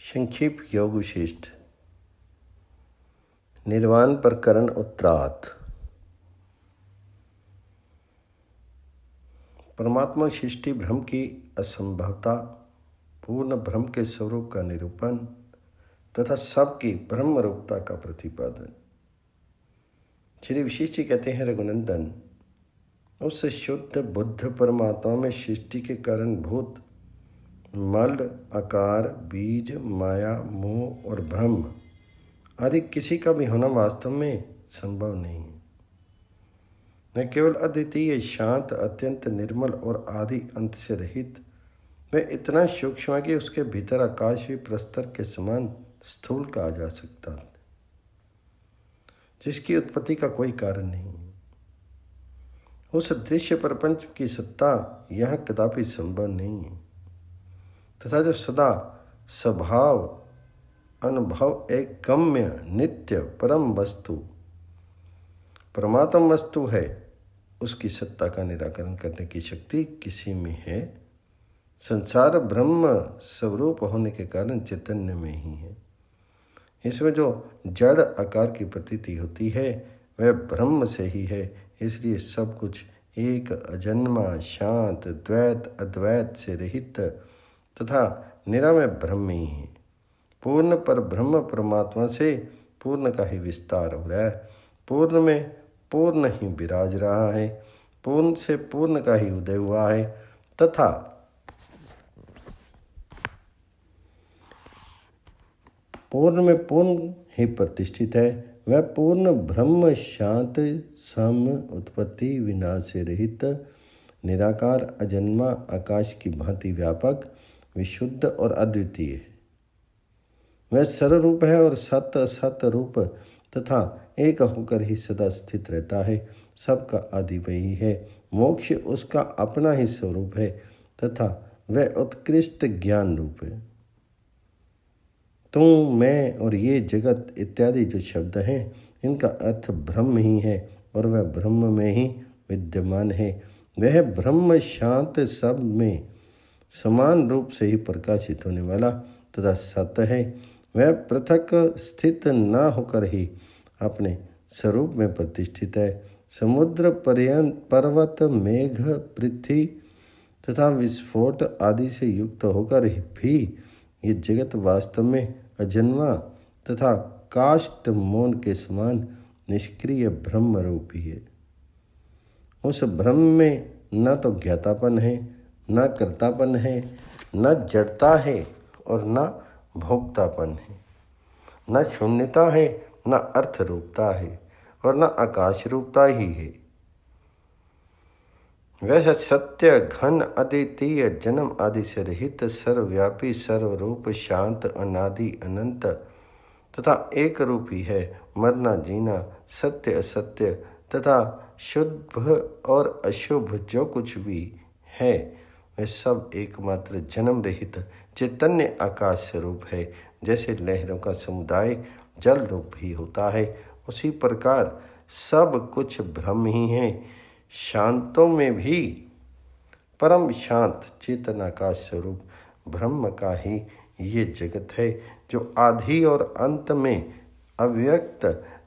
संक्षिप्त योग विशिष्ट निर्वाण प्रकरण उत्तरार्थ। परमात्मा सृष्टि भ्रम की असंभवता, पूर्ण भ्रम के स्वरूप का निरूपण तथा सबकी ब्रह्म रूपता का प्रतिपादन। श्री वशिष्ठ जी कहते हैं, रघुनंदन, उस शुद्ध बुद्ध परमात्मा में सृष्टि के कारण भूत, मल, आकार, बीज, माया, मोह और ब्रह्म आदि किसी का भी होना वास्तव में संभव नहीं है। न केवल अद्वितीय, शांत, अत्यंत निर्मल और आदि अंत से रहित, वह इतना सूक्ष्म है कि उसके भीतर आकाश भी प्रस्तर के समान स्थूल कहा जा सकता है, जिसकी उत्पत्ति का कोई कारण नहीं है। उस दृश्य प्रपंच की सत्ता यहाँ कदापि संभव नहीं है तथा जो सदा स्वभाव, अनुभव, एक गम्य, नित्य, परम वस्तु परमात्म वस्तु है, उसकी सत्ता का निराकरण करने की शक्ति किसी में है। संसार ब्रह्म स्वरूप होने के कारण चैतन्य में ही है। इसमें जो जड़ आकार की प्रतीति होती है वह ब्रह्म से ही है। इसलिए सब कुछ एक अजन्मा, शांत, द्वैत अद्वैत से रहित तथा निरामय ब्रह्म ही है। पूर्ण पर ब्रह्म परमात्मा से पूर्ण का ही विस्तार हो रहा है। पूर्ण में पूर्ण ही विराज रहा है। पूर्ण से पूर्ण का ही उदय हुआ है तथा पूर्ण में पूर्ण ही प्रतिष्ठित है। वह पूर्ण ब्रह्म शांत, सम, उत्पत्ति विनाश से रहित, निराकार, अजन्मा, आकाश की भांति व्यापक, विशुद्ध और अद्वितीय है। वह सर्वरूप है और सत असत रूप तथा एक होकर ही सदा स्थित रहता है। सबका आदि वही है। मोक्ष उसका अपना ही स्वरूप है तथा वह उत्कृष्ट ज्ञान रूप है। तू, मैं और ये जगत इत्यादि जो शब्द हैं, इनका अर्थ ब्रह्म ही है और वह ब्रह्म में ही विद्यमान है। वह ब्रह्म शांत, सब में समान रूप से ही प्रकाशित होने वाला तथा सत्य है। वह पृथक स्थित न होकर ही अपने स्वरूप में प्रतिष्ठित है। समुद्र, पर्वत, मेघ, पृथ्वी तथा विस्फोट आदि से युक्त होकर भी ये जगत वास्तव में अजन्मा तथा काष्ठ मौन के समान निष्क्रिय ब्रह्म रूप ही है। उस ब्रह्म में न तो ज्ञातापन है, न कर्तापन है, न जड़ता है और न भोक्तापन है, न शून्यता है, न अर्थ रूपता है और न आकाश रूपता ही है। वैसा सत्य, घन, अद्वितीय, जन्म आदि से रहित, सर्वव्यापी, सर्वरूप, शांत, अनादि, अनंत तथा एक रूप ही है। मरना, जीना, सत्य, असत्य तथा शुभ और अशुभ जो कुछ भी है वह सब एकमात्र जन्म रहित चैतन्य आकाश स्वरूप है। जैसे लहरों का समुदाय जल रूप भी होता है, उसी प्रकार सब कुछ ब्रह्म ही है। शांतों में भी परम शांत चेतन आकाश स्वरूप ब्रह्म का ही ये जगत है, जो आदि और अंत में अव्यक्त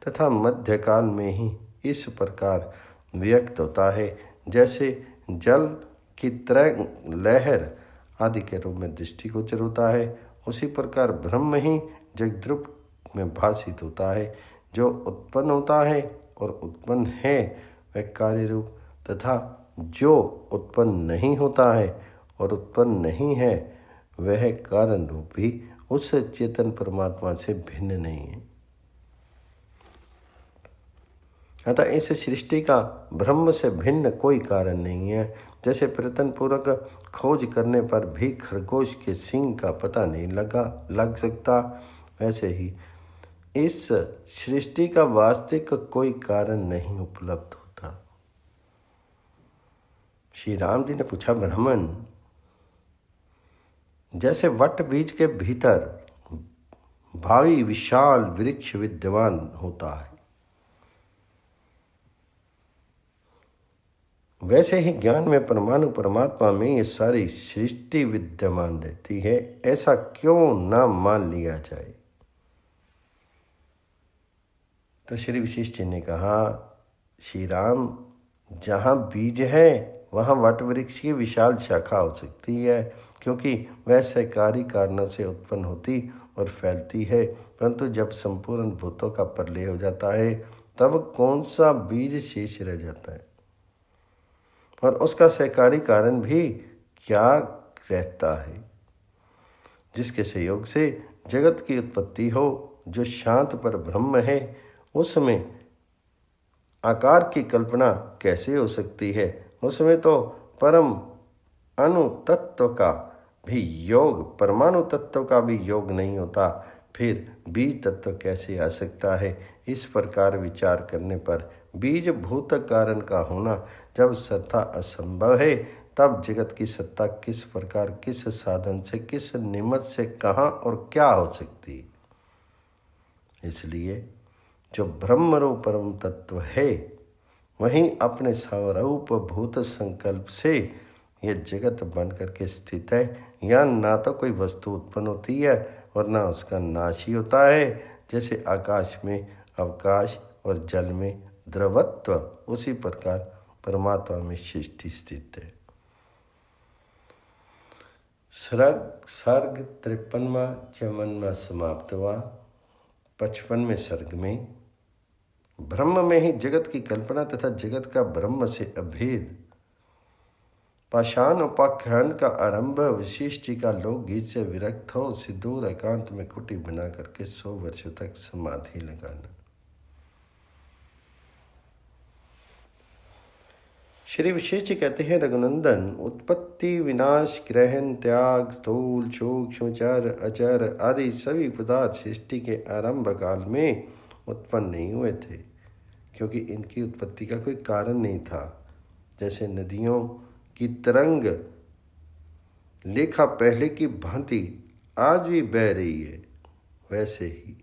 तथा मध्यकाल में ही इस प्रकार व्यक्त होता है। जैसे जल की तरंग, लहर आदि के रूप में दृष्टिगोचर होता है, उसी प्रकार ब्रह्म ही जगद्रूप में भासित होता है। जो उत्पन्न होता है और उत्पन्न है वह कार्य रूप तथा जो उत्पन्न नहीं होता है और उत्पन्न नहीं है वह कारण रूप भी उस चेतन परमात्मा से भिन्न नहीं है। अतः इस सृष्टि का ब्रह्म से भिन्न कोई कारण नहीं है। जैसे प्रयत्नपूर्वक खोज करने पर भी खरगोश के सींग का पता नहीं लग सकता, वैसे ही इस सृष्टि का वास्तविक कोई कारण नहीं उपलब्ध होता। श्री राम जी ने पूछा, ब्राह्मण, जैसे वट बीज के भीतर भावी विशाल वृक्ष विद्यमान होता है, वैसे ही ज्ञान में परमाणु परमात्मा में ये सारी सृष्टि विद्यमान रहती है, ऐसा क्यों ना मान लिया जाए। तो श्री विशिष्ट जी ने कहा, श्री राम, जहाँ बीज है वहाँ वट वृक्ष की विशाल शाखा हो सकती है, क्योंकि वह सहकारी कारणों से उत्पन्न होती और फैलती है, परंतु जब संपूर्ण भूतों का प्रलय हो जाता है तब कौन सा बीज शेष रह जाता है, और उसका सहकारी कारण भी क्या रहता है, जिसके सहयोग से जगत की उत्पत्ति हो। जो शांत पर ब्रह्म है उसमें आकार की कल्पना कैसे हो सकती है, उसमें तो परम अणु तत्व का भी योग, परमाणु तत्व का भी योग नहीं होता, फिर बीज तत्व कैसे आ सकता है। इस प्रकार विचार करने पर बीज भूत कारण का होना जब सत्ता असंभव है, तब जगत की सत्ता किस प्रकार, किस साधन से, किस निमित्त से, कहाँ और क्या हो सकती। इसलिए जो ब्रह्म रूप परम तत्व है वहीं अपने स्वरूप भूत संकल्प से यह जगत बन करके स्थित है। यहाँ ना तो कोई वस्तु उत्पन्न होती है और ना उसका नाश ही होता है। जैसे आकाश में अवकाश और जल में द्रवत्व, उसी प्रकार परमात्मा में सृष्टि स्थित है। सर्ग 53वां चमन समाप्त हुआ। 55वें सर्ग में ब्रह्म में ही जगत की कल्पना तथा जगत का ब्रह्म से अभेद पाषाण उपाख्यान का आरंभ। वशिष्ठ जी का लोकगीत से विरक्त हो सिद्धूर एकांत में कुटी बना करके 100 वर्षों तक समाधि लगाना। श्री विशेष जी कहते हैं, रघुनंदन, उत्पत्ति, विनाश, ग्रहण, त्याग, स्थूल, सूक्ष्म, चर, अचर आदि सभी पदार्थ सृष्टि के आरंभ काल में उत्पन्न नहीं हुए थे, क्योंकि इनकी उत्पत्ति का कोई कारण नहीं था। जैसे नदियों की तरंग लेखा पहले की भांति आज भी बह रही है, वैसे ही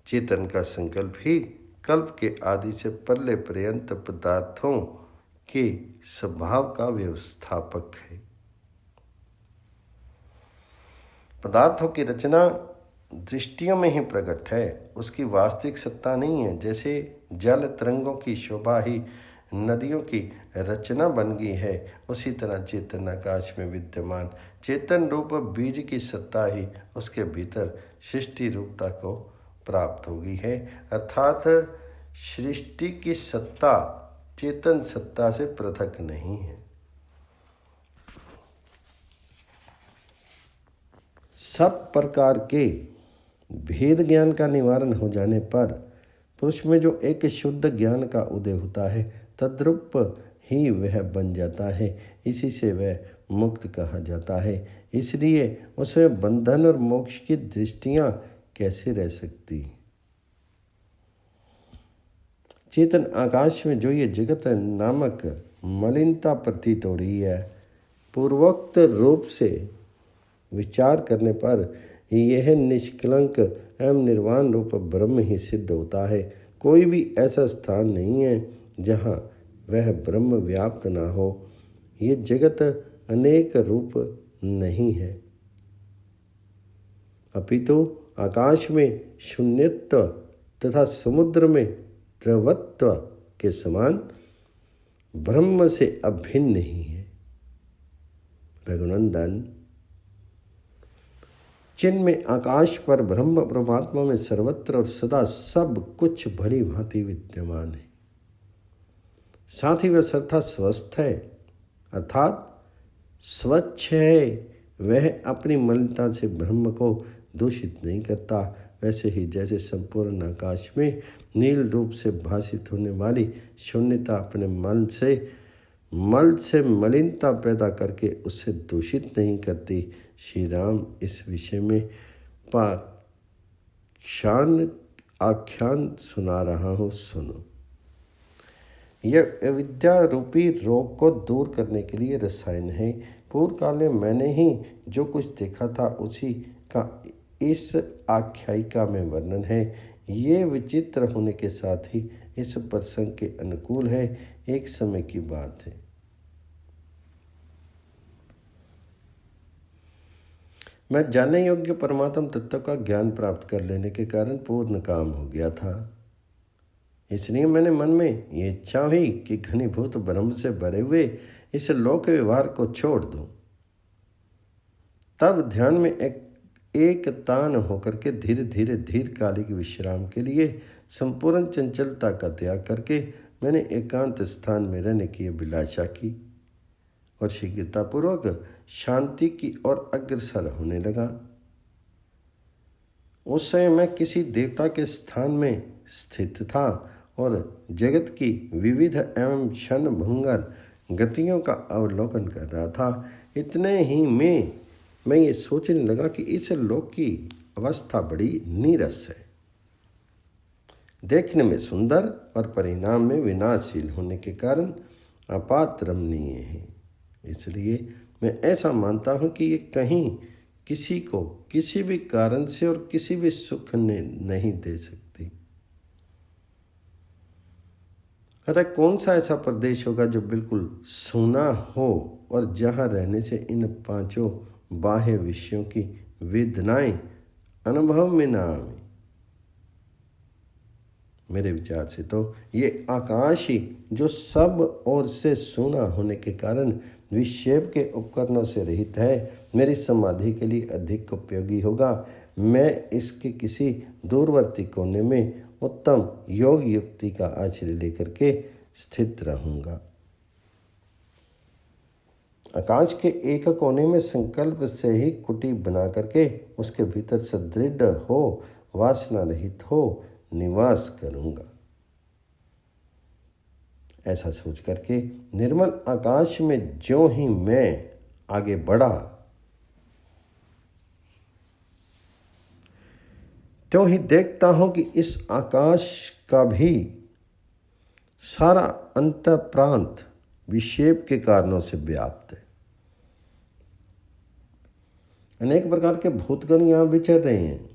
चेतन का संकल्प ही कल्प के आदि से प्रलय पर्यंत पदार्थों के स्वभाव का व्यवस्थापक है। पदार्थों की रचना दृष्टियों में ही प्रकट है, उसकी वास्तविक सत्ता नहीं है। जैसे जल तरंगों की शोभा ही नदियों की रचना बन गई है, उसी तरह चेतन आकाश में विद्यमान चेतन रूप बीज की सत्ता ही उसके भीतर सृष्टि रूपता को प्राप्त हो गई है। अर्थात सृष्टि की सत्ता चेतन सत्ता से पृथक नहीं है। सब प्रकार के भेद ज्ञान का निवारण हो जाने पर पुरुष में जो एक शुद्ध ज्ञान का उदय होता है, तद्रूप ही वह बन जाता है। इसी से वह मुक्त कहा जाता है। इसलिए उसमें बंधन और मोक्ष की दृष्टियां कैसे रह सकती। चेतन आकाश में जो ये जगत नामक मलिनता प्रतीत हो रही है, पूर्वोक्त रूप से विचार करने पर यह निष्कलंक एवं निर्वाण रूप ब्रह्म ही सिद्ध होता है। कोई भी ऐसा स्थान नहीं है जहाँ वह ब्रह्म व्याप्त ना हो। ये जगत अनेक रूप नहीं है, अपितु आकाश में शून्यत्व तथा समुद्र में द्रवत्व के समान ब्रह्म से अभिन्न नहीं है। रघुनंदन, जिनमें आकाश पर ब्रह्म परमात्मा में सर्वत्र और सदा सब कुछ भली भांति विद्यमान है, साथ ही वह सर्वथा स्वस्थ है, अर्थात स्वच्छ है। वह अपनी मलिनता से ब्रह्म को दूषित नहीं करता। वैसे ही जैसे संपूर्ण आकाश में नील रूप से भासित होने वाली शून्यता अपने मल से मलिनता पैदा करके उससे दूषित नहीं करती। श्री राम इस विषय में पाषाण आख्यान सुना रहा हूँ, सुनो। यह अविद्या रूपी रोग को दूर करने के लिए रसायन है। पूर्व काल में मैंने ही जो कुछ देखा था उसी का इस आख्यायिका में वर्णन है। ये विचित्र होने के साथ ही इस प्रसंग के अनुकूल है। एक समय की बात है। मैं जानने योग्य परमात्म तत्व का ज्ञान प्राप्त कर लेने के कारण पूर्ण काम हो गया था। इसलिए मैंने मन में ये इच्छा हुई कि घनीभूत ब्रह्म से भरे हुए इस लोक व्यवहार को छोड़ दूं। तब ध्यान में एक तान होकर के धीरे धीरे दीर्घकालिक विश्राम के लिए संपूर्ण चंचलता का त्याग करके मैंने एकांत स्थान में रहने की अभिलाषा की और शीघ्रतापूर्वक शांति की ओर अग्रसर होने लगा। उस समय मैं किसी देवता के स्थान में स्थित था और जगत की विविध एवं क्षण भंगुर गतियों का अवलोकन कर रहा था। इतने ही में मैं ये सोचने लगा कि इस लोक की अवस्था बड़ी नीरस है, देखने में सुंदर और परिणाम में विनाशशील होने के कारण आपात रमणीय है। इसलिए मैं ऐसा मानता हूँ कि ये कहीं किसी को किसी भी कारण से और किसी भी सुख ने नहीं दे सकती। अतः कौन सा ऐसा प्रदेश होगा जो बिल्कुल सूना हो और जहाँ रहने से इन पांचों बाह्य विषयों की वेदनाएं अनुभव में ना आवे। मेरे विचार से तो ये आकाश ही जो सब ओर से सूना होने के कारण विक्षेप के उपकरणों से रहित है, मेरी समाधि के लिए अधिक उपयोगी होगा। मैं इसके किसी दूरवर्ती कोने में उत्तम योग युक्ति का आश्रय लेकर के स्थित रहूंगा। आकाश के एक कोने में संकल्प से ही कुटी बना करके उसके भीतर सदृढ़ हो, वासना रहित हो निवास करूंगा। ऐसा सोच करके निर्मल आकाश में ज्यों ही मैं आगे बढ़ा, त्यों ही देखता हूं कि इस आकाश का भी सारा अंत प्रांत विक्षेप के कारणों से व्याप्त है। अनेक प्रकार के भूतगण यहाँ विचर रहे हैं।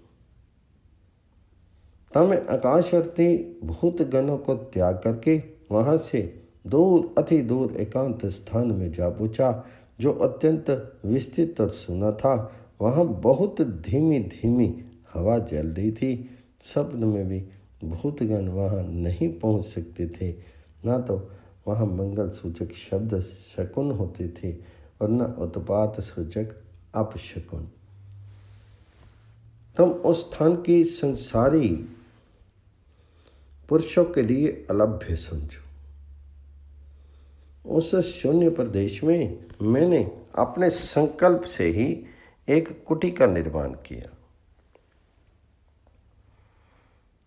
तब मैं आकाशवर्ती भूतगणों को त्याग करके वहां से दूर अति दूर एकांत स्थान में जा पहुंचा, जो अत्यंत विस्तृत और सुना था। वहां बहुत धीमी धीमी हवा चल रही थी। स्वप्न में भी भूतगण वहां नहीं पहुंच सकते थे। ना तो वहां मंगल सूचक शब्द शकुन होते थे और न उत्पात सूचक अपशकुन। तुम उस स्थान की संसारी पुरुषों के लिए अलभ्य समझो। उस शून्य प्रदेश में मैंने अपने संकल्प से ही एक कुटी का निर्माण किया।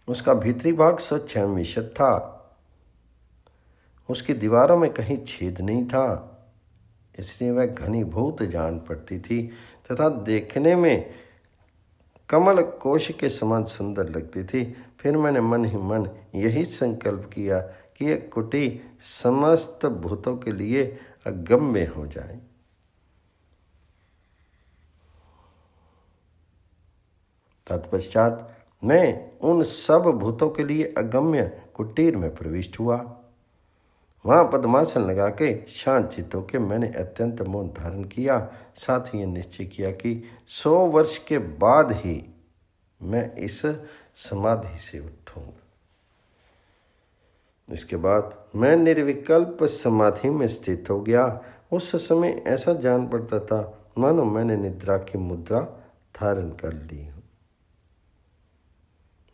उसका भीतरी भाग स्वच्छ एवं विशद था। उसकी दीवारों में कहीं छेद नहीं था, इसलिए वह घनीभूत जान पड़ती थी तथा देखने में कमल कोश के समान सुंदर लगती थी। फिर मैंने मन ही मन यही संकल्प किया कि यह कुटी समस्त भूतों के लिए अगम्य हो जाए। तत्पश्चात मैं उन सब भूतों के लिए अगम्य कुटीर में प्रविष्ट हुआ। वहाँ पद्मासन लगा के शांत चित्त होकर मैंने अत्यंत मौन धारण किया। साथ ही यह निश्चय किया कि 100 वर्ष के बाद ही मैं इस समाधि से उठूंगा। इसके बाद मैं निर्विकल्प समाधि में स्थित हो गया। उस समय ऐसा जान पड़ता था मानो मैंने निद्रा की मुद्रा धारण कर ली हो।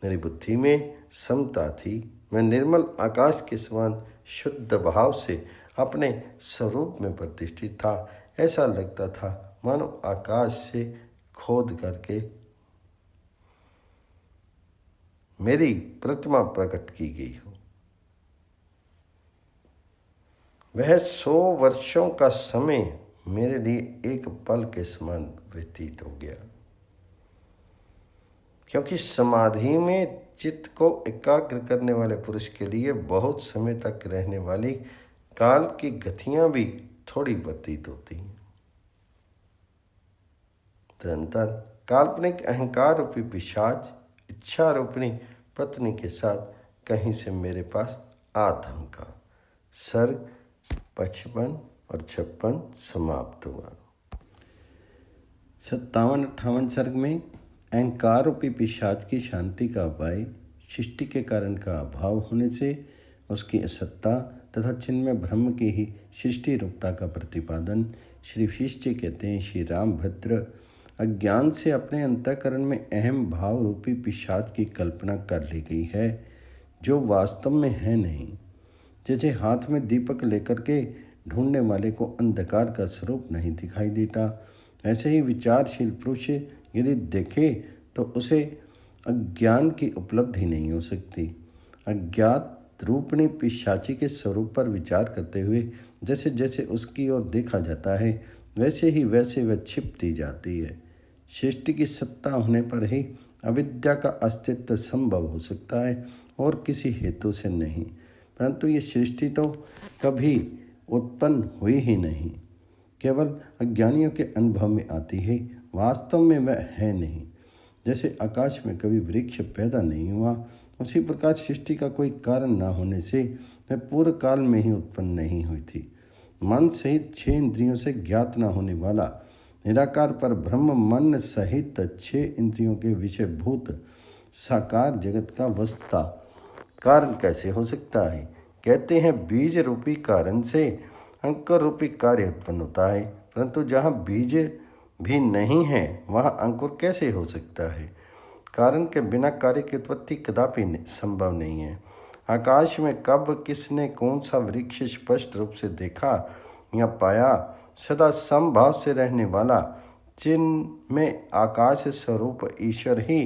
मेरी बुद्धि में समता थी। मैं निर्मल आकाश के समान शुद्ध भाव से अपने स्वरूप में प्रतिष्ठित था। ऐसा लगता था मानो आकाश से खोद करके मेरी प्रतिमा प्रकट की गई हो। वह 100 वर्षों का समय मेरे लिए एक पल के समान व्यतीत हो गया, क्योंकि समाधि में चित्त को एकाग्र करने वाले पुरुष के लिए बहुत समय तक रहने वाली काल की गतियां भी थोड़ी व्यतीत होती हैं। तदनंतर काल्पनिक अहंकार रूपी पिशाच इच्छा रूपिणी पत्नी के साथ कहीं से मेरे पास आ धमका। सर्ग 55 और 56 समाप्त हुआ। 57-58 सर्ग में अहंकार रूपी पिशाच की शांति का उपाय सृष्टि के कारण का अभाव होने से उसकी असत्ता तथा चिन्मय ब्रह्म की ही सृष्टि रूपता का प्रतिपादन। श्री विशिष्ट कहते हैं, श्री रामभद्र अज्ञान से अपने अंतःकरण में अहम भाव रूपी पिशाच की कल्पना कर ली गई है, जो वास्तव में है नहीं। जैसे हाथ में दीपक लेकर के ढूंढने वाले को अंधकार का स्वरूप नहीं दिखाई देता, ऐसे ही विचारशील पुरुष यदि देखे तो उसे अज्ञान की उपलब्धि नहीं हो सकती। अज्ञात रूपणी पिशाची के स्वरूप पर विचार करते हुए जैसे जैसे उसकी ओर देखा जाता है, वैसे ही वैसे वह छिपती जाती है। सृष्टि की सत्ता होने पर ही अविद्या का अस्तित्व संभव हो सकता है और किसी हेतु से नहीं, परंतु ये सृष्टि तो कभी उत्पन्न हुई ही नहीं, केवल अज्ञानियों के अनुभव में आती है, वास्तव में वह है नहीं। जैसे आकाश में कभी वृक्ष पैदा नहीं हुआ, उसी प्रकार सृष्टि का कोई कारण न होने से वह पूर्व काल में ही उत्पन्न नहीं हुई थी। मन सहित 6 इंद्रियों से ज्ञात न होने वाला निराकार पर ब्रह्म मन सहित 6 इंद्रियों के विषयभूत साकार जगत का वस्तुता कारण कैसे हो सकता है? कहते हैं, बीज रूपी कारण से अंकुर रूपी कार्य उत्पन्न होता है, परंतु जहाँ बीज भी नहीं है वहाँ अंकुर कैसे हो सकता है? कारण के बिना कार्य की उत्पत्ति कदापि संभव नहीं है। आकाश में कब किसने कौन सा वृक्ष स्पष्ट रूप से देखा या पाया? सदा समभाव से रहने वाला चिन्ह में आकाश स्वरूप ईश्वर ही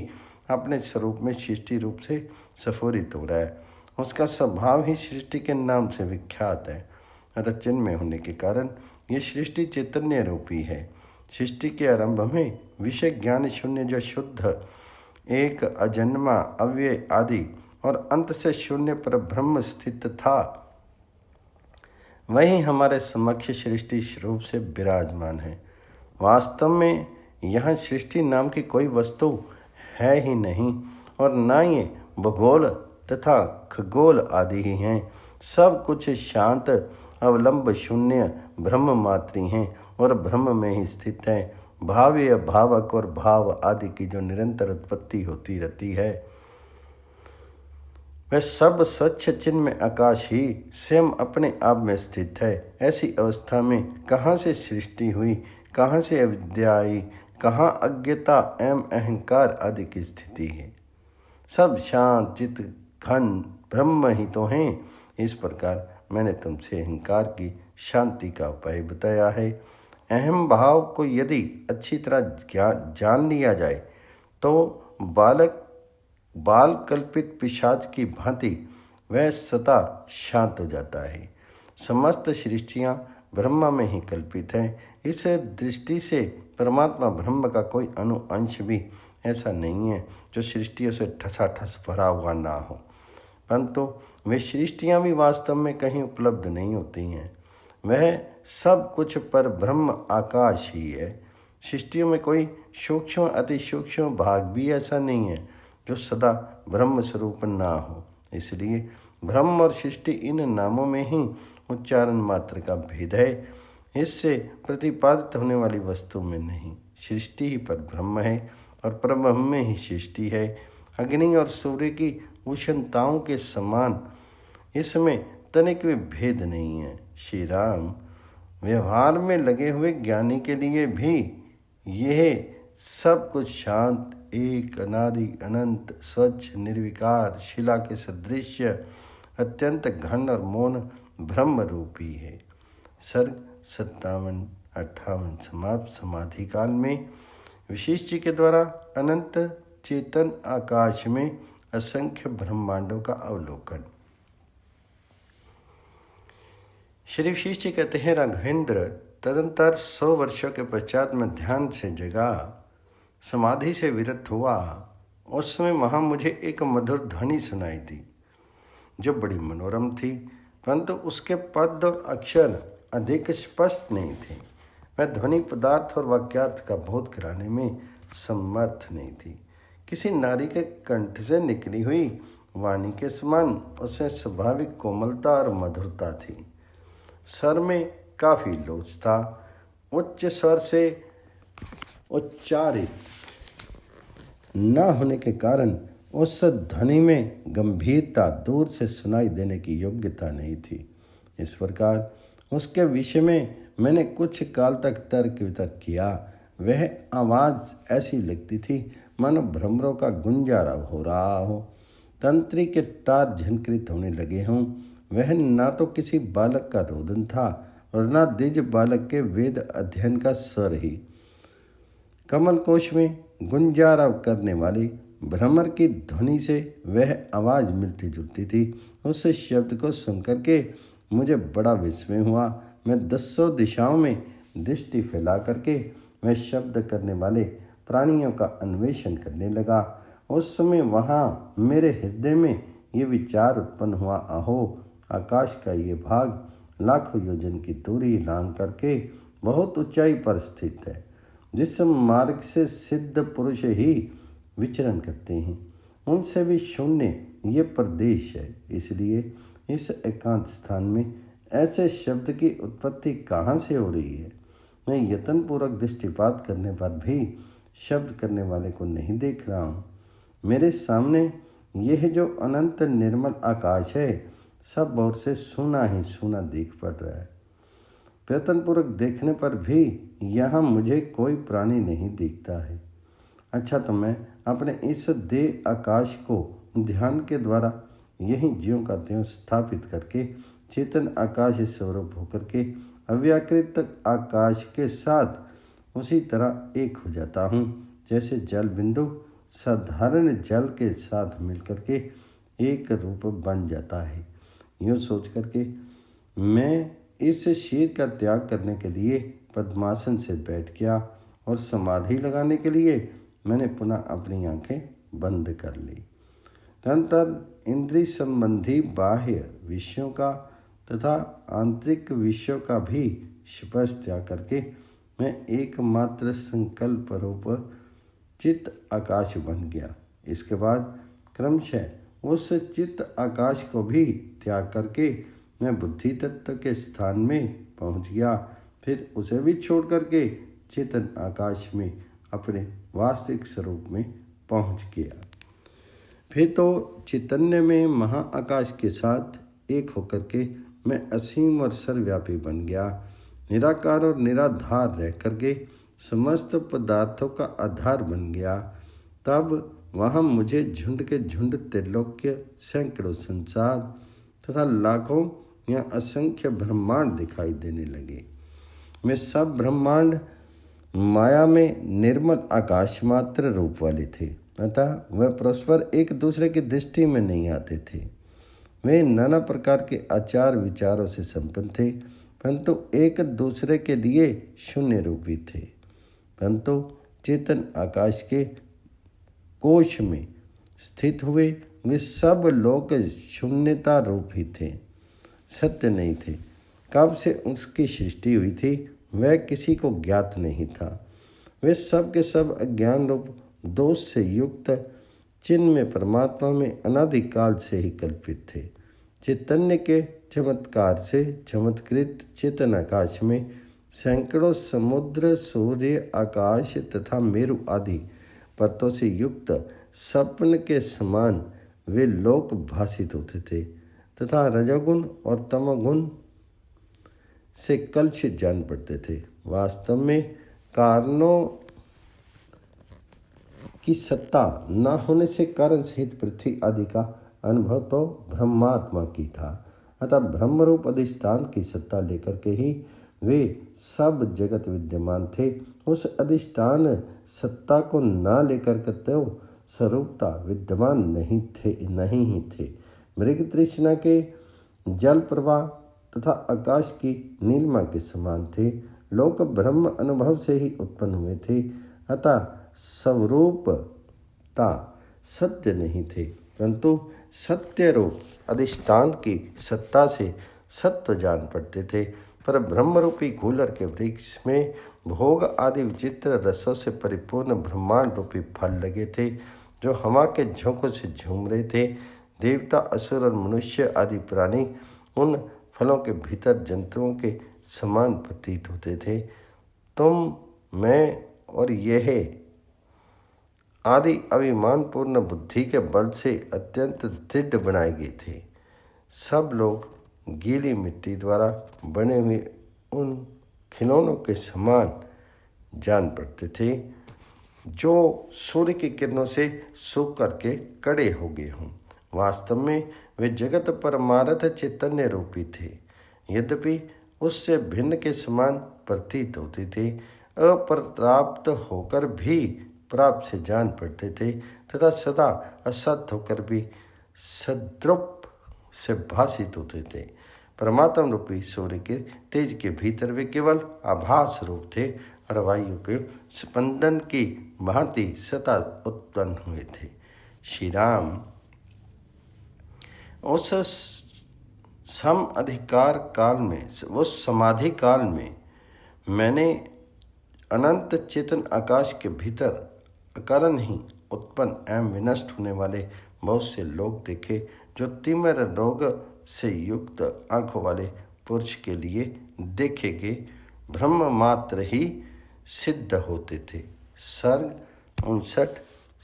अपने स्वरूप में सृष्टि रूप से स्फुरित हो रहा है। उसका स्वभाव ही सृष्टि के नाम से विख्यात है। अतः चिन्ह में होने के कारण ये सृष्टि चैतन्य रूपी है। सृष्टि के आरंभ में विषय ज्ञान शून्य जो शुद्ध एक अजन्मा अव्यय आदि और अंत से शून्य पर ब्रह्म स्थित था, वही हमारे समक्ष सृष्टि रूप से विराजमान है। वास्तव में यहाँ सृष्टि नाम की कोई वस्तु है ही नहीं और न ये भूगोल तथा खगोल आदि ही हैं। सब कुछ शांत अवलंब शून्य ब्रह्म मात्र हैं और ब्रह्म में ही स्थित है। भाव्य भावक और भाव आदि की जो निरंतर उत्पत्ति होती रहती है, वह सब स्वच्छ चिन्ह में आकाश ही स्वयं अपने आप में स्थित है। ऐसी अवस्था में कहाँ से सृष्टि हुई, कहाँ से अविद्या आई, कहाँ अज्ञता एवं अहंकार आदि की स्थिति है? सब शांत चित्त घन ब्रह्म ही तो हैं। इस प्रकार मैंने तुमसे अहंकार की शांति का उपाय बताया है। अहम भाव को यदि अच्छी तरह जान लिया जाए तो बाल कल्पित पिशाच की भांति वह सदा शांत हो जाता है। समस्त सृष्टियाँ ब्रह्म में ही कल्पित हैं। इस दृष्टि से परमात्मा ब्रह्म का कोई अंश भी ऐसा नहीं है जो सृष्टियों से ठसाठस भरा हुआ ना हो, परंतु वे सृष्टियाँ भी वास्तव में कहीं उपलब्ध नहीं होती हैं। वह सब कुछ पर ब्रह्म आकाश ही है। सृष्टियों में कोई सूक्ष्म अति सूक्ष्म भाग भी ऐसा नहीं है जो सदा ब्रह्म स्वरूप ना हो। इसलिए ब्रह्म और सृष्टि इन नामों में ही उच्चारण मात्र का भेद है। इससे प्रतिपादित होने वाली वस्तु में नहीं। सृष्टि ही पर ब्रह्म है और परब्रह्म में ही सृष्टि है। अग्नि और सूर्य की उष्णताओं के समान इसमें तनिक भी भेद नहीं है। श्री राम, व्यवहार में लगे हुए ज्ञानी के लिए भी यह सब कुछ शांत एक अनादि अनंत स्वच्छ निर्विकार शिला के सदृश अत्यंत घन और मौन ब्रह्म रूपी है। सर्ग 57-58 समाप्त। समाधि काल में विशिष्ट के द्वारा अनंत चेतन आकाश में असंख्य ब्रह्मांडों का अवलोकन। श्री विशिष्ट कहते हैं, राघवेंद्र तदंतर 100 वर्षों के पश्चात मैं ध्यान से जगा, समाधि से विरत हुआ। उस समय वहाँ मुझे एक मधुर ध्वनि सुनाई दी जो बड़ी मनोरम थी, परंतु उसके पद और अक्षर अधिक स्पष्ट नहीं थे। वह ध्वनि पदार्थ और वाक्यार्थ का बोध कराने में समर्थ नहीं थी। किसी नारी के कंठ से निकली हुई वाणी के समान उसमें स्वाभाविक कोमलता और मधुरता थी। स्वर में काफी लोच था। उच्च स्वर से उच्चारित न होने के कारण उस ध्वनि में गंभीरता दूर से सुनाई देने की योग्यता नहीं थी। इस प्रकार उसके विषय में मैंने कुछ काल तक तर्क वितर्क किया। वह आवाज़ ऐसी लगती थी मानो भ्रमरों का गुंजारा हो रहा हो, तंत्री के तार झनकृत होने लगे हों। वह ना तो किसी बालक का रोदन था और न द्विज बालक के वेद अध्ययन का स्वर ही। कमल कोश में गुंजारा करने वाली भ्रमर की ध्वनि से वह आवाज़ मिलती जुलती थी। उस शब्द को सुनकर के मुझे बड़ा विस्मय हुआ। मैं दसों दिशाओं में दृष्टि फैला करके वह शब्द करने वाले प्राणियों का अन्वेषण करने लगा। उस समय वहाँ मेरे हृदय में ये विचार उत्पन्न हुआ, अहो, आकाश का ये भाग लाखों योजन की दूरी लांघ करके बहुत ऊंचाई पर स्थित है। जिस मार्ग से सिद्ध पुरुष ही विचरण करते हैं उनसे भी शून्य ये प्रदेश है। इसलिए इस एकांत स्थान में ऐसे शब्द की उत्पत्ति कहाँ से हो रही है? मैं यत्नपूर्वक दृष्टिपात करने पर भी शब्द करने वाले को नहीं देख रहा हूँ। मेरे सामने यह जो अनंत निर्मल आकाश है सब ओर से सूना ही सूना दिख पड़ रहा है। प्रयत्नपूर्वक देखने पर भी यहाँ मुझे कोई प्राणी नहीं दिखता है। अच्छा, तो मैं अपने इस देह आकाश को ध्यान के द्वारा यही ज्यों का त्यों स्थापित करके चेतन आकाश स्वरूप होकर के अव्याकृत आकाश के साथ उसी तरह एक हो जाता हूँ जैसे जल बिंदु साधारण जल के साथ मिलकर के एक रूप बन जाता है। यूँ सोच करके मैं इस शरीर का त्याग करने के लिए पद्मासन से बैठ गया और समाधि लगाने के लिए मैंने पुनः अपनी आंखें बंद कर ली। तदनंतर इंद्रिय संबंधी बाह्य विषयों का तथा आंतरिक विषयों का भी स्पर्श त्याग करके मैं एकमात्र संकल्प रूप चित्त आकाश बन गया। इसके बाद क्रमशः उस चित्त आकाश को भी त्याग करके मैं बुद्धि तत्व के स्थान में पहुंच गया। फिर उसे भी छोड़ करके चेतन आकाश में अपने वास्तविक स्वरूप में पहुंच गया। फिर तो चैतन्य में महाआकाश के साथ एक होकर के मैं असीम और सर्वव्यापी बन गया। निराकार और निराधार रह करके समस्त पदार्थों का आधार बन गया। तब वहाँ मुझे झुंड के झुंड त्रिलोक्य, सैकड़ों संसार तथा लाखों या असंख्य ब्रह्मांड दिखाई देने लगे। वे सब ब्रह्मांड माया में निर्मल आकाश मात्र रूप वाले थे, अतः वह परस्पर एक दूसरे की दृष्टि में नहीं आते थे। वे नाना प्रकार के आचार विचारों से संपन्न थे, परंतु एक दूसरे के लिए शून्य रूपी थे। परंतु चेतन आकाश के कोश में स्थित हुए वे सब लोग शून्यता रूप ही थे, सत्य नहीं थे। कब से उसकी सृष्टि हुई थी वह किसी को ज्ञात नहीं था। वे सब के सब अज्ञान रूप दोष से युक्त चिन्ह में परमात्मा में अनादिकाल से ही कल्पित थे। चैतन्य के चमत्कार से चमत्कृत चेतन आकाश में सैकड़ों समुद्र, सूर्य, आकाश तथा मेरु आदि परतों से युक्त स्वप्न के समान वे लोक भासित होते थे तथा रजोगुण और तमोगुण से कलुषित जान पड़ते थे। वास्तव में कारणों की सत्ता न होने से कारण सहित पृथ्वी आदि का अनुभव तो ब्रह्मात्मा की था, अतः ब्रह्मरूप अधिष्ठान की सत्ता लेकर के ही वे सब जगत विद्यमान थे। उस अधिष्ठान सत्ता को न लेकर के तो स्वरूपता विद्यमान नहीं ही थे। मृग तृष्णा के जल प्रवाह तथा आकाश की नीलिमा के समान थे। लोक ब्रह्म अनुभव से ही उत्पन्न हुए थे, अतः स्वरूपता सत्य नहीं थे, परंतु सत्य रूप अधिष्ठान की सत्ता से सत्व जान पड़ते थे। पर ब्रह्मरूपी कूलर के वृक्ष में भोग आदि विचित्र रसों से परिपूर्ण ब्रह्मांड रूपी फल लगे थे, जो हवा के झोंकों से झूम रहे थे। देवता, असुर और मनुष्य आदि प्राणी उन फलों के भीतर जंतुओं के समान प्रतीत होते थे। तुम, मैं और यह आदि अभिमानपूर्ण बुद्धि के बल से अत्यंत दृढ़ बनाए गए थे। सब लोग गीली मिट्टी द्वारा बने हुए उन खिलौनों के समान जान पड़ते थे जो सूर्य की किरणों से सूख करके कड़े हो गए हों। वास्तव में वे जगत परमार्थ चैतन्य रूपी थे, यद्यपि उससे भिन्न के समान प्रतीत होते थे। अप्राप्त होकर भी प्राप्त से जान पड़ते थे तथा सदा असत होकर भी सद्रूप से भाषित होते थे। परमात्म रूपी सूर्य के तेज के भीतर वे केवल आभास रूप थे और वायु के स्पंदन की भांति सता उत्पन्न हुए थे। श्री राम, उस सम अधिकार काल में, उस समाधि काल में मैंने अनंत चेतन आकाश के भीतर अकारण ही उत्पन्न एवं विनष्ट होने वाले बहुत से लोग देखे जो तिमिर रोग से युक्त आंखों वाले पुरुष के लिए देखे गए ब्रह्म मात्र ही सिद्ध होते थे। सर्ग 59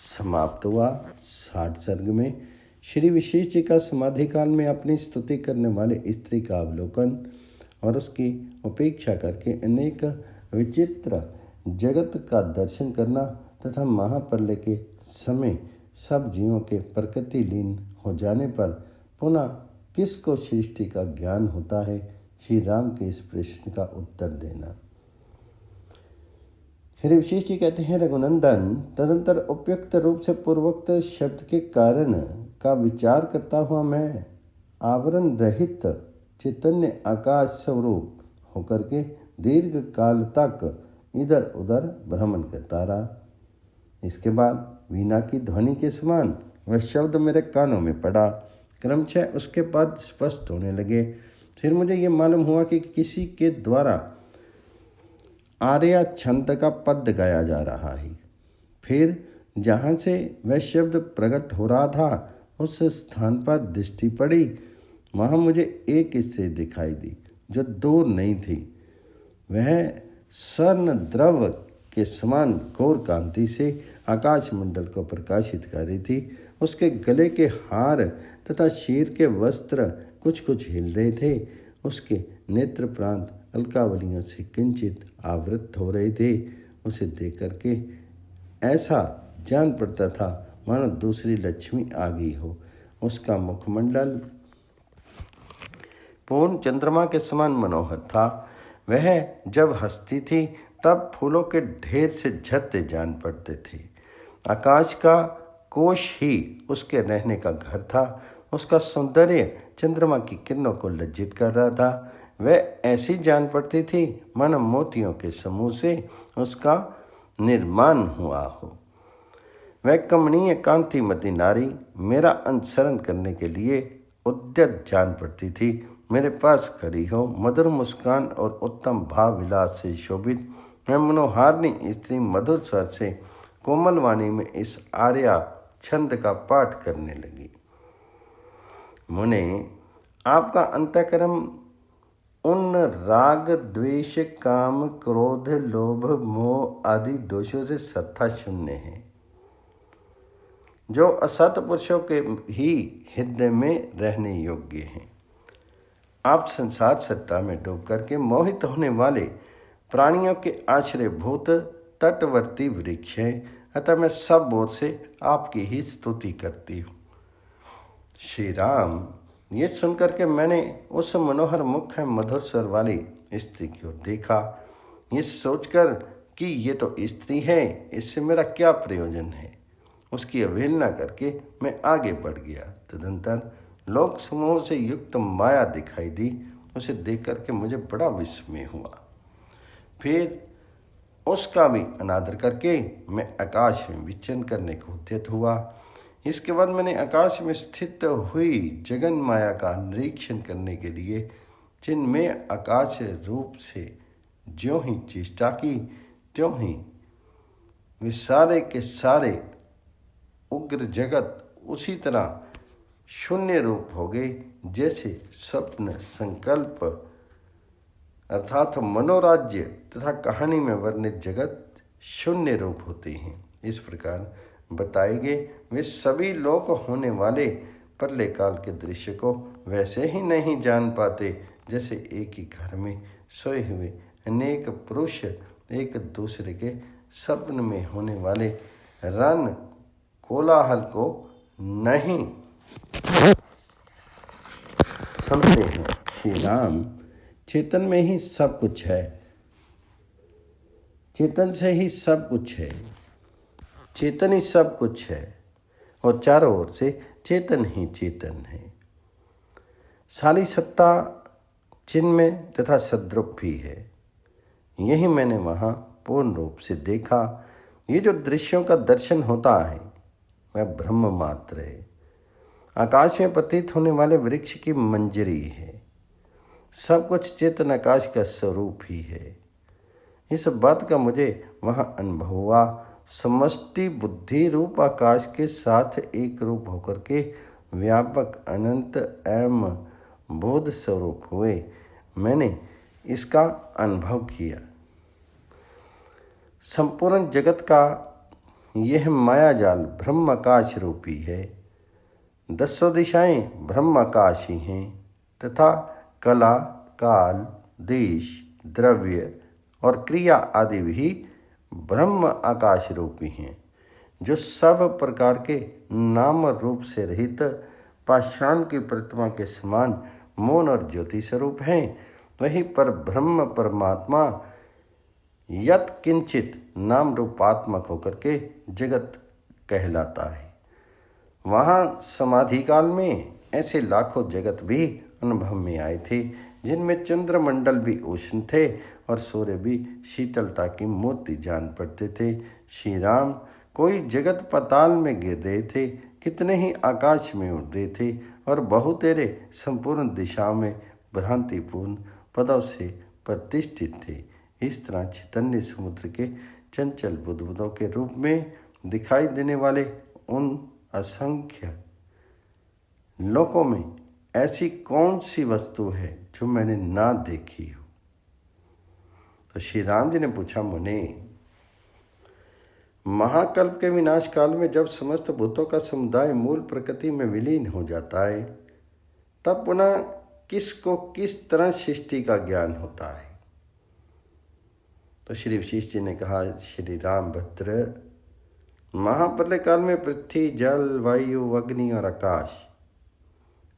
समाप्त हुआ। 60 सर्ग में श्री विशेष जी का समाधि काल में अपनी स्तुति करने वाले स्त्री का अवलोकन और उसकी उपेक्षा करके अनेक विचित्र जगत का दर्शन करना तथा महाप्रलय के समय सब जीवों के प्रकृति लीन हो जाने पर पुनः किसको सृष्टि का ज्ञान होता है, श्री राम के इस प्रश्न का उत्तर देना। श्री विशेष जी कहते हैं, रघुनंदन, तदंतर उपयुक्त रूप से पूर्वोक्त शब्द के कारण का विचार करता हुआ मैं आवरण रहित चैतन्य आकाश स्वरूप होकर के दीर्घ काल तक इधर उधर भ्रमण करता रहा। इसके बाद वीणा की ध्वनि के समान वह शब्द मेरे कानों में पड़ा। क्रमशः उसके बाद स्पष्ट होने लगे। फिर मुझे ये मालूम हुआ कि किसी के द्वारा आर्या छंद का पद गाया जा रहा है। फिर जहाँ से वह शब्द प्रकट हो रहा था उस स्थान पर दृष्टि पड़ी। वहाँ मुझे एक स्त्री दिखाई दी जो दूर नहीं थी। वह स्वर्ण द्रव के समान घोर कांति से आकाश मंडल को प्रकाशित कर रही थी। उसके गले के हार तथा शीर के वस्त्र कुछ कुछ हिल रहे थे। उसके नेत्र प्रांत अलकावलियों से किंचित आवृत हो रहे थे। उसे देख करके ऐसा जान पड़ता था मानो दूसरी लक्ष्मी आ गई हो। उसका मुखमंडल पूर्ण चंद्रमा के समान मनोहर था। वह जब हंसती थी तब फूलों के ढेर से झत्ते जान पड़ते थे। आकाश का कोश ही उसके रहने का घर था। उसका सौंदर्य चंद्रमा की किरणों को लज्जित कर रहा था। वह ऐसी जान पड़ती थी मानो मोतियों के समूह से उसका निर्माण हुआ हो। वह कमनीय कांतिमती नारी मेरा अनुसरण करने के लिए उद्यत जान पड़ती थी। मेरे पास खड़ी हो, मधुर मुस्कान और उत्तम भाव विलास से शोभित मैं मनोहारिणी स्त्री मधुर स्वर से कोमल वाणी में इस आर्या छंद का पाठ करने लगी। मुने, आपका अंतःकरण उन राग, द्वेष, काम, क्रोध, लोभ, मोह आदि दोषों से सत्ता शून्य है, जो असत पुरुषों के ही हृदय में रहने योग्य हैं। आप संसार सत्ता में डूब करके मोहित होने वाले प्राणियों के आश्रयभूत तटवर्ती वृक्ष हैं। अतः मैं सब ओर से आपकी ही स्तुति करती हूँ। श्री राम, ये सुनकर के मैंने उस मनोहर मुख मधुर स्वर वाली स्त्री की ओर देखा। ये सोचकर कि ये तो स्त्री है, इससे मेरा क्या प्रयोजन है, उसकी अवहेलना करके मैं आगे बढ़ गया। तदंतर लोक समूह से युक्त माया दिखाई दी। उसे देख करके मुझे बड़ा विस्मय हुआ। फिर उसका भी अनादर करके मैं आकाश में विचरण करने को उद्यत हुआ। इसके बाद मैंने आकाश में स्थित हुई जगन माया का निरीक्षण करने के लिए जिनमें आकाश रूप से ज्यों ही चेष्टा की त्यों ही वे सारे के सारे उग्र जगत उसी तरह शून्य रूप हो गए, जैसे स्वप्न, संकल्प अर्थात मनोराज्य तथा कहानी में वर्णित जगत शून्य रूप होते हैं। इस प्रकार बताए गए वे सभी लोक होने वाले प्रलय काल के दृश्य को वैसे ही नहीं जान पाते जैसे एक ही घर में सोए हुए अनेक पुरुष एक दूसरे के स्वप्न में होने वाले रन कोलाहल को नहीं सुनते हैं। श्री राम, चेतन में ही सब कुछ है, चेतन से ही सब कुछ है, चेतन ही सब कुछ है और चारों ओर से चेतन ही चेतन है। सारी सत्ता चिन्मय तथा सद्रूप भी है। यही मैंने वहाँ पूर्ण रूप से देखा। ये जो दृश्यों का दर्शन होता है वह ब्रह्म मात्र है। आकाश में प्रतीत होने वाले वृक्ष की मंजरी है। सब कुछ चेतन आकाश का स्वरूप ही है। इस बात का मुझे वहाँ अनुभव हुआ। समष्टि बुद्धि रूप आकाश के साथ एक रूप होकर के व्यापक अनंत एवं बोध स्वरूप हुए। मैंने इसका अनुभव किया। संपूर्ण जगत का यह मायाजाल ब्रह्म आकाश रूपी है। दसों दिशाएं ब्रह्म आकाश ही हैं तथा कला, काल, देश, द्रव्य और क्रिया आदि भी ब्रह्म आकाश रूपी हैं, जो सब प्रकार के नाम रूप से रहित पाषाण की प्रतिमा के समान मौन और ज्योति स्वरूप हैं। वही पर ब्रह्म परमात्मा यत किंचित नाम रूपात्मक होकर के जगत कहलाता है। वहाँ समाधि काल में ऐसे लाखों जगत भी अनुभव में आए थे, जिनमें चंद्रमंडल भी उष्ण थे और सूर्य भी शीतलता की मूर्ति जान पड़ते थे। श्री राम, कोई जगत पाताल में गिर रहे थे, कितने ही आकाश में उड़ रहे थे और बहुतेरे संपूर्ण दिशा में भ्रांतिपूर्ण पदों से प्रतिष्ठित थे। इस तरह चैतन्य समुद्र के चंचल बुदबुदों के रूप में दिखाई देने वाले उन असंख्य लोकों में ऐसी कौन सी वस्तु है जो मैंने ना देखी हो? तो श्री राम जी ने पूछा, मुने, महाकल्प के विनाश काल में जब समस्त भूतों का समुदाय मूल प्रकृति में विलीन हो जाता है, तब पुनः किसको किस तरह सृष्टि का ज्ञान होता है? तो श्री वशिष्ठ जी ने कहा, श्री राम भद्र, महाप्रलय काल में पृथ्वी, जल, वायु, अग्नि और आकाश,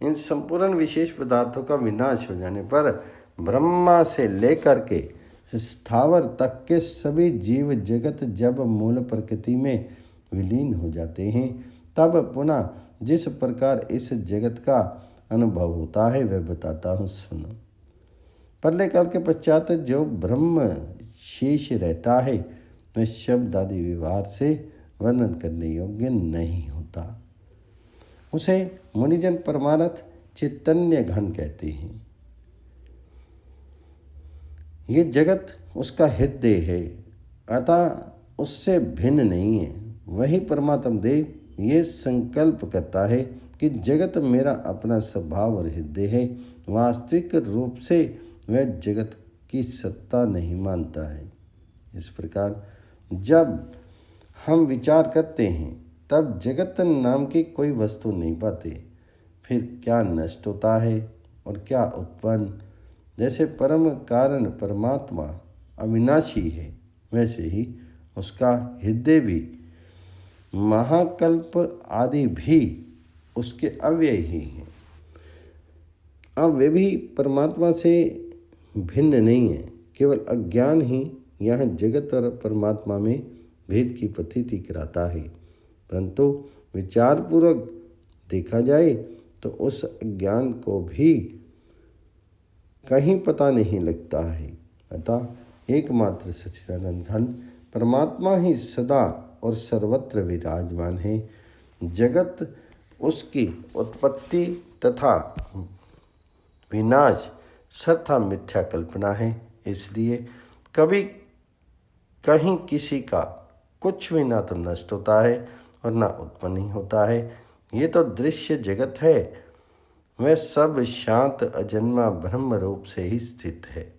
इन संपूर्ण विशेष पदार्थों का विनाश हो जाने पर ब्रह्मा से लेकर के स्थावर तक के सभी जीव जगत जब मूल प्रकृति में विलीन हो जाते हैं, तब पुनः जिस प्रकार इस जगत का अनुभव होता है वह बताता हूँ, सुनो। प्रलय काल के पश्चात जो ब्रह्म शेष रहता है वह शब्द आदि व्यवहार से वर्णन करने योग्य नहीं होता। उसे मुनिजन परमार्थ चैतन्य घन कहते हैं। ये जगत उसका हृदय है, अतः उससे भिन्न नहीं है। वही परमात्म देव ये संकल्प करता है कि जगत मेरा अपना स्वभाव और हृदय है। वास्तविक रूप से वह जगत की सत्ता नहीं मानता है। इस प्रकार जब हम विचार करते हैं तब जगत नाम की कोई वस्तु नहीं पाते। फिर क्या नष्ट होता है और क्या उत्पन्न? जैसे परम कारण परमात्मा अविनाशी है, वैसे ही उसका हृदय भी, महाकल्प आदि भी उसके अव्यय ही हैं। अब वे भी परमात्मा से भिन्न नहीं है। केवल अज्ञान ही यहाँ जगत और परमात्मा में भेद की प्रतीति कराता है। परंतु विचारपूर्वक देखा जाए तो उस अज्ञान को भी कहीं पता नहीं लगता है। अतः एकमात्र सच्चिदानंद घन परमात्मा ही सदा और सर्वत्र विराजमान है। जगत उसकी उत्पत्ति तथा विनाश सर्वथा मिथ्या कल्पना है। इसलिए कभी कहीं किसी का कुछ भी ना तो नष्ट होता है और ना उत्पन्न ही होता है। ये तो दृश्य जगत है, वह सब शांत अजन्मा ब्रह्म रूप से ही स्थित है।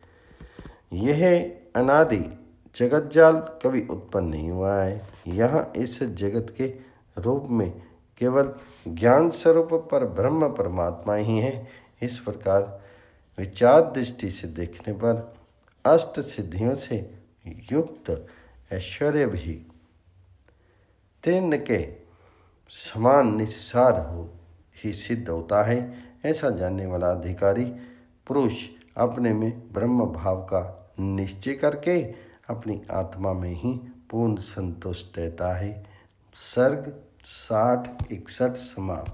यह अनादि जगत जाल कभी उत्पन्न नहीं हुआ है। यहाँ इस जगत के रूप में केवल ज्ञान स्वरूप पर ब्रह्म परमात्मा ही है। इस प्रकार विचार दृष्टि से देखने पर अष्ट सिद्धियों से युक्त ऐश्वर्य भी तीर्ण के समान निस्सार हो ही सिद्ध होता है। ऐसा जानने वाला अधिकारी पुरुष अपने में ब्रह्म भाव का निश्चय करके अपनी आत्मा में ही पूर्ण संतुष्ट रहता है। सर्ग 60-61 समाप्त।